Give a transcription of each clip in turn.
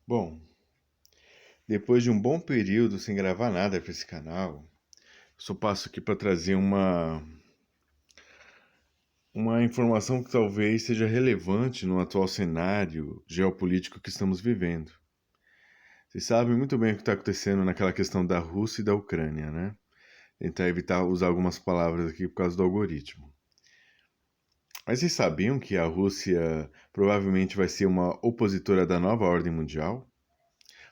Bom, depois de um bom período sem gravar nada para esse canal, só passo aqui para trazer uma informação que talvez seja relevante no atual cenário geopolítico que estamos vivendo. Vocês sabem muito bem o que está acontecendo naquela questão da Rússia e da Ucrânia, né? Tentar evitar usar algumas palavras aqui por causa do algoritmo. Mas vocês sabiam que a Rússia provavelmente vai ser uma opositora da nova ordem mundial?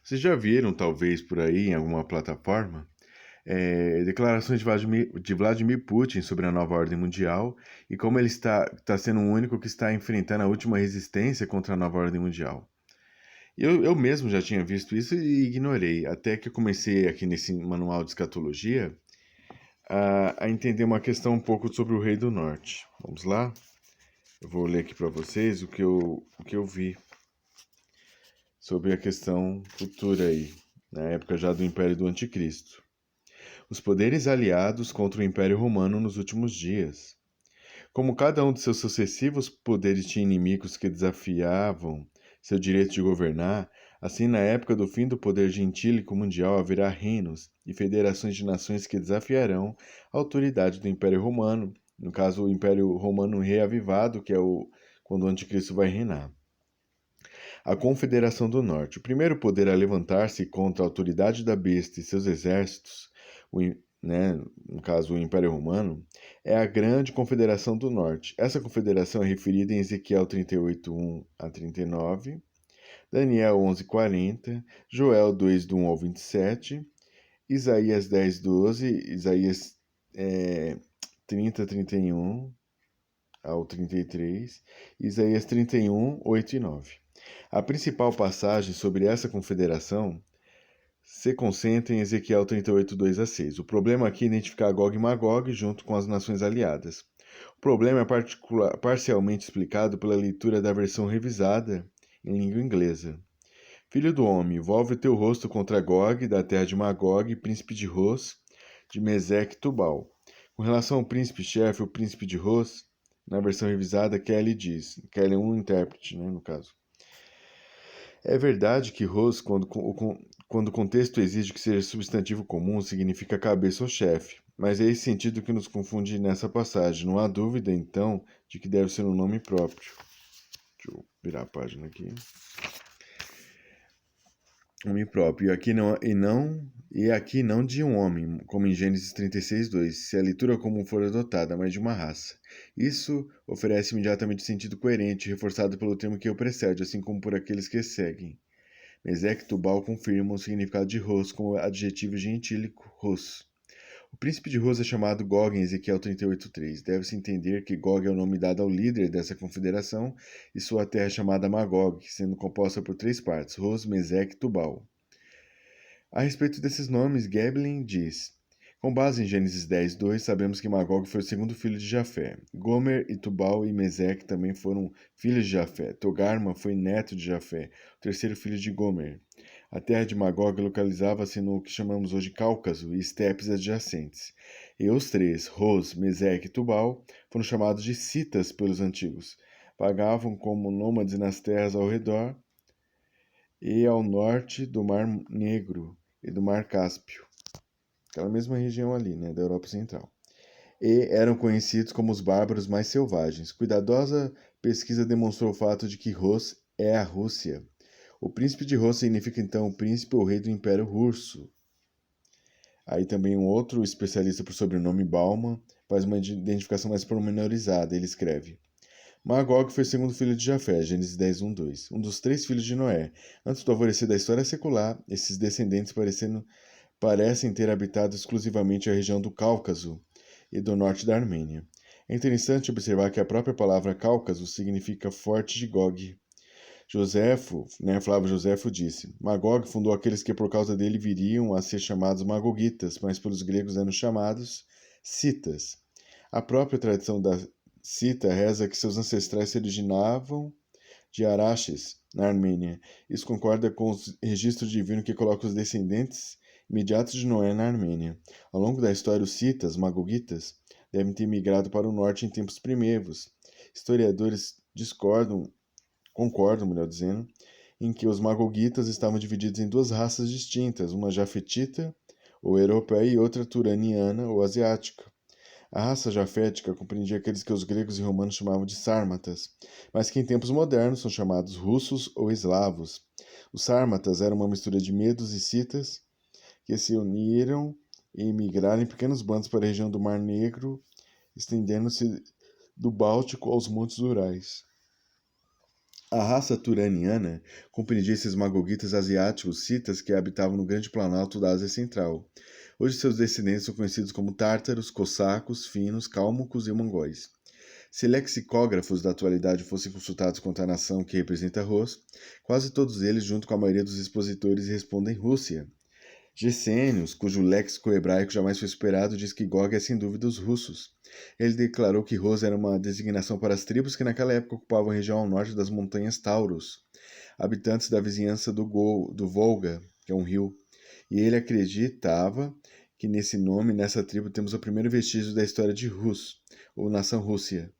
Vocês já viram, talvez, por aí em alguma plataforma, declarações de Vladimir Putin sobre a nova ordem mundial e como ele está sendo o único que está enfrentando a última resistência contra a nova ordem mundial. Eu mesmo já tinha visto isso e ignorei, até que eu comecei aqui nesse manual de escatologia a entender uma questão um pouco sobre o Rei do Norte. Vamos lá? Eu vou ler aqui para vocês o que eu vi sobre a questão futura aí, na época já do Império do Anticristo. Os poderes aliados contra o Império Romano nos últimos dias. Como cada um de seus sucessivos poderes tinha inimigos que desafiavam seu direito de governar, assim na época do fim do poder gentílico mundial haverá reinos e federações de nações que desafiarão a autoridade do Império Romano, no caso o Império Romano reavivado, que é quando o Anticristo vai reinar. A Confederação do Norte, o primeiro poder a levantar-se contra a autoridade da besta e seus exércitos, né, no caso o Império Romano, é a Grande Confederação do Norte. Essa confederação é referida em Ezequiel 38:1 a 39, Daniel 11:40, Joel 2, do 1 ao 27, Isaías 10:12, Isaías 30, 31 ao 33, Isaías 31, 8 e 9. A principal passagem sobre essa confederação se concentra em Ezequiel 38, 2 a 6. O problema aqui é identificar Gog e Magog junto com as nações aliadas. O problema é parcialmente explicado pela leitura da versão revisada em língua inglesa. Filho do homem, volve o teu rosto contra Gog, da terra de Magog, príncipe de Ros, de Mesec Tubal. Com relação ao príncipe-chefe, o príncipe de Ros, na versão revisada, Kelly diz, Kelly é um intérprete, né, no caso. É verdade que Ros, quando o contexto exige que seja substantivo comum, significa cabeça ou chefe, mas é esse sentido que nos confunde nessa passagem. Não há dúvida, então, de que deve ser um nome próprio. Deixa eu virar a página aqui. Nome próprio, aqui não de um homem, como em Gênesis 36:2, se a leitura comum for adotada, mas de uma raça. Isso oferece imediatamente sentido coerente, reforçado pelo termo que o precede, assim como por aqueles que seguem. Mesec Tubal confirma o significado de Ros como adjetivo gentílico, Ros. O príncipe de Ros é chamado Gog em Ezequiel 38:3. Deve-se entender que Gog é o nome dado ao líder dessa confederação e sua terra é chamada Magog, sendo composta por três partes, Ros, Mesec e Tubal. A respeito desses nomes, Gebelin diz: com base em Gênesis 10:2, sabemos que Magog foi o segundo filho de Jafé. Gomer e Tubal e Mesec também foram filhos de Jafé. Togarma foi neto de Jafé, o terceiro filho de Gomer. A terra de Magog localizava-se no que chamamos hoje Cáucaso e estepes adjacentes. E os três, Ros, Mesec e Tubal, foram chamados de citas pelos antigos. Vagavam como nômades nas terras ao redor e ao norte do Mar Negro e do Mar Cáspio, aquela mesma região ali, né, da Europa Central. E eram conhecidos como os bárbaros mais selvagens. Cuidadosa pesquisa demonstrou o fato de que Ros é a Rússia. O príncipe de Ros significa então o príncipe ou rei do Império Russo. Aí também um outro especialista por sobrenome Bauman faz uma identificação mais pormenorizada. Ele escreve: Magog foi o segundo filho de Jafé, Gênesis 10, 2, um dos três filhos de Noé. Antes do alvorecer da história secular, esses descendentes parecem ter habitado exclusivamente a região do Cáucaso e do norte da Armênia. É interessante observar que a própria palavra Cáucaso significa forte de Gog. Flávio Joséfo disse: Magog fundou aqueles que por causa dele viriam a ser chamados Magogitas, mas pelos gregos eram chamados Citas. A própria tradição da Cita reza que seus ancestrais se originavam de Araxes, na Armênia. Isso concorda com os registros divinos que colocam os descendentes imediatos de Noé na Armênia. Ao longo da história, os citas, magogitas, devem ter migrado para o norte em tempos primeiros. Historiadores concordam, melhor dizendo, em que os magoguitas estavam divididos em duas raças distintas, uma jafetita, ou europeia, e outra turaniana, ou asiática. A raça jafética compreendia aqueles que os gregos e romanos chamavam de sármatas, mas que em tempos modernos são chamados russos ou eslavos. Os sármatas eram uma mistura de medos e citas que se uniram e migraram em pequenos bandos para a região do Mar Negro, estendendo-se do Báltico aos Montes Urais. A raça turaniana compreendia esses magoguitas asiáticos citas que habitavam no Grande Planalto da Ásia Central. Hoje seus descendentes são conhecidos como tártaros, cossacos, finos, cálmucos e mongóis. Se lexicógrafos da atualidade fossem consultados quanto à nação que representa Rus, quase todos eles, junto com a maioria dos expositores, respondem Rússia. Gesênios, cujo léxico hebraico jamais foi superado, diz que Gog é sem dúvida os russos. Ele declarou que Rus era uma designação para as tribos que naquela época ocupavam a região ao norte das montanhas Taurus, habitantes da vizinhança do Volga, que é um rio, e ele acreditava que nesse nome, nessa tribo, temos o primeiro vestígio da história de Rus, ou nação russa.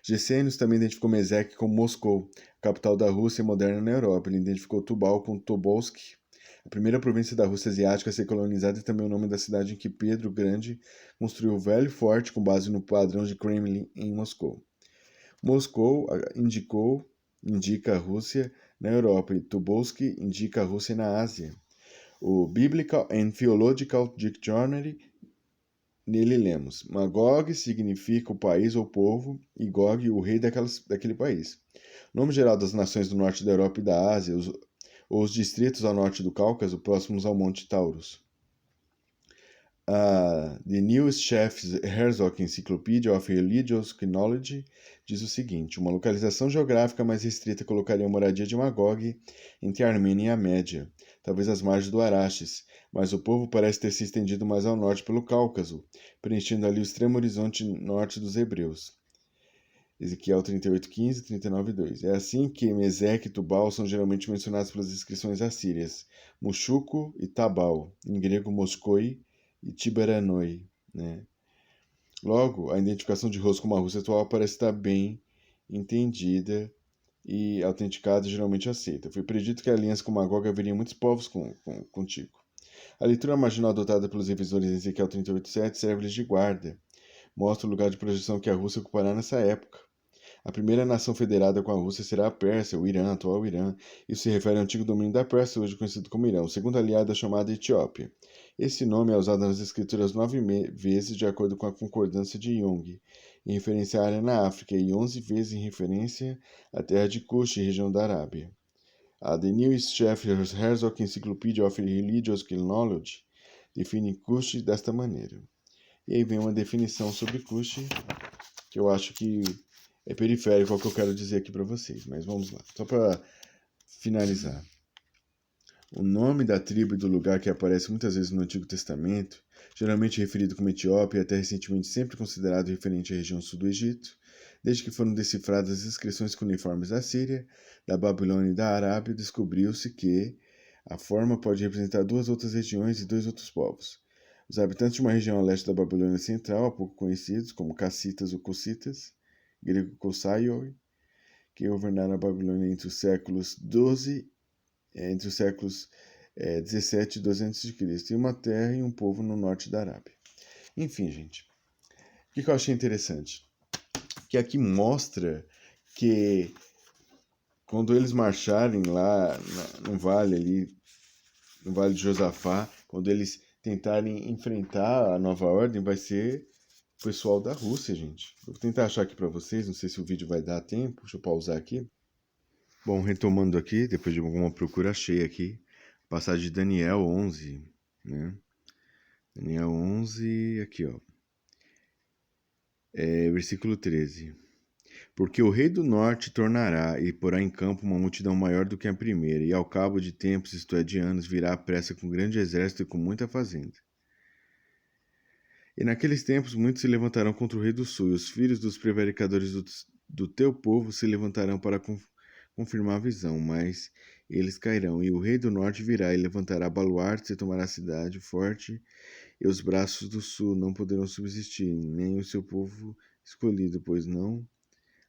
Gesênios também identificou Mesec como Moscou, capital da Rússia moderna na Europa. Ele identificou Tubal com Tobolsk, a primeira província da Rússia asiática a ser colonizada, e também o nome da cidade em que Pedro o Grande construiu o velho forte com base no padrão de Kremlin em Moscou. Moscou indica a Rússia na Europa e Tobolsk indica a Rússia na Ásia. O Biblical and Theological Dictionary, nele lemos: Magog significa o país ou povo, e Gog o rei daquele país. O nome geral das nações do norte da Europa e da Ásia, ou os distritos ao norte do Cáucaso, próximos ao Monte Taurus. The New Chef's Herzog Encyclopedia of Religious Knowledge diz o seguinte: uma localização geográfica mais restrita colocaria a moradia de Magog entre a Armênia e a Média, talvez às margens do Araxes, mas o povo parece ter se estendido mais ao norte pelo Cáucaso, preenchendo ali o extremo horizonte norte dos hebreus. Ezequiel 38:15, 39:2. É assim que Mesec e Tubal são geralmente mencionados pelas inscrições assírias, Mushuco e Tabal, em grego Moscoi e Tiberanoi, né? Logo, a identificação de Rus como a Rússia atual parece estar bem entendida e autenticada e geralmente aceita. Foi predito que a aliança com Magog haveria muitos povos contigo. A leitura marginal adotada pelos revisores em Ezequiel 38:7 serve-lhes de guarda. Mostra o lugar de projeção que a Rússia ocupará nessa época. A primeira nação federada com a Rússia será a Pérsia, o Irã, atual Irã. Isso se refere ao antigo domínio da Pérsia, hoje conhecido como Irã, o segundo aliado é chamado Etiópia. Esse nome é usado nas escrituras 9 vezes de acordo com a concordância de Jung, em referência à área na África, e 11 vezes em referência à terra de Cush, região da Arábia. A The New Sheffield Herzog Encyclopedia of Religious Knowledge define Cush desta maneira. E aí vem uma definição sobre Cush, que eu acho que é periférico ao que eu quero dizer aqui para vocês, mas vamos lá. Só para finalizar. O nome da tribo e do lugar que aparece muitas vezes no Antigo Testamento, geralmente referido como Etiópia e até recentemente sempre considerado referente à região sul do Egito, desde que foram decifradas as inscrições cuneiformes da Síria, da Babilônia e da Arábia, descobriu-se que a forma pode representar duas outras regiões e dois outros povos. Os habitantes de uma região a leste da Babilônia Central, há pouco conhecidos como Cassitas ou Cossitas, grego Kossaioi, que governaram a Babilônia entre os séculos 17 e 12 a.C., e uma terra e um povo no norte da Arábia. Enfim, gente, o que eu achei interessante? Que aqui mostra que quando eles marcharem lá no vale ali, no Vale de Josafá, quando eles tentarem enfrentar a nova ordem, vai ser o pessoal da Rússia, gente. Eu vou tentar achar aqui para vocês, não sei se o vídeo vai dar tempo, deixa eu pausar aqui. Bom, retomando aqui, depois de alguma procura, achei aqui, passagem de Daniel 11, né? Daniel 11, aqui ó, versículo 13. Porque o rei do norte tornará e porá em campo uma multidão maior do que a primeira, e ao cabo de tempos, isto é, de anos, virá à pressa com grande exército e com muita fazenda. E naqueles tempos muitos se levantarão contra o rei do sul, e os filhos dos prevaricadores do teu povo se levantarão para confirmar a visão, mas eles cairão. E o rei do norte virá e levantará baluartes e tomará a cidade forte, e os braços do sul não poderão subsistir, nem o seu povo escolhido, pois não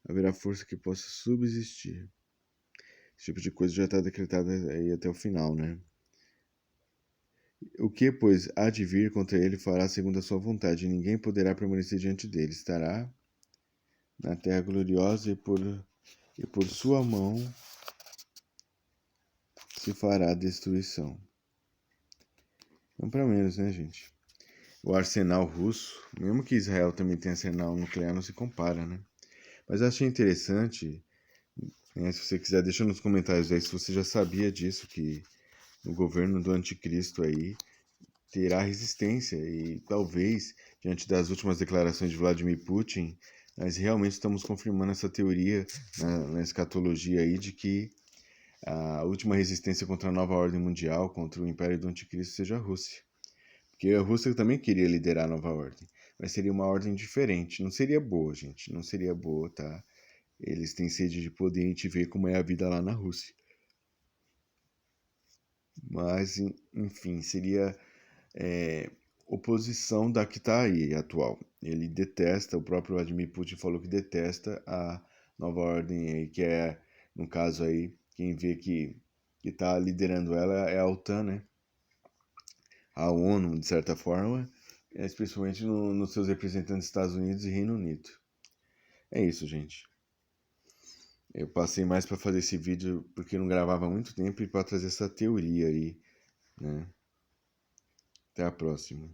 haverá força que possa subsistir. Esse tipo de coisa já está decretada aí até o final, né? O que, pois, há de vir contra ele fará segundo a sua vontade, e ninguém poderá permanecer diante dele. Estará na terra gloriosa e por sua mão se fará destruição. Não para menos, né, gente? O arsenal russo, mesmo que Israel também tenha arsenal nuclear, não se compara, né? Mas eu achei interessante, né, se você quiser, deixa nos comentários aí se você já sabia disso, que o governo do anticristo aí terá resistência e talvez, diante das últimas declarações de Vladimir Putin, nós realmente estamos confirmando essa teoria na escatologia aí de que a última resistência contra a nova ordem mundial, contra o império do anticristo, seja a Rússia. Porque a Rússia também queria liderar a nova ordem, mas seria uma ordem diferente. Não seria boa, gente. Não seria boa, tá? Eles têm sede de poder e a gente vê como é a vida lá na Rússia. Mas, enfim, seria oposição da que está aí, atual. Ele detesta, o próprio Vladimir Putin falou que detesta a nova ordem aí, que é, no caso aí, quem vê que está liderando ela é a OTAN, né? A ONU, de certa forma, especialmente nos seus representantes Estados Unidos e Reino Unido. É isso, gente. Eu passei mais para fazer esse vídeo porque eu não gravava há muito tempo e para trazer essa teoria aí, né? Até a próxima.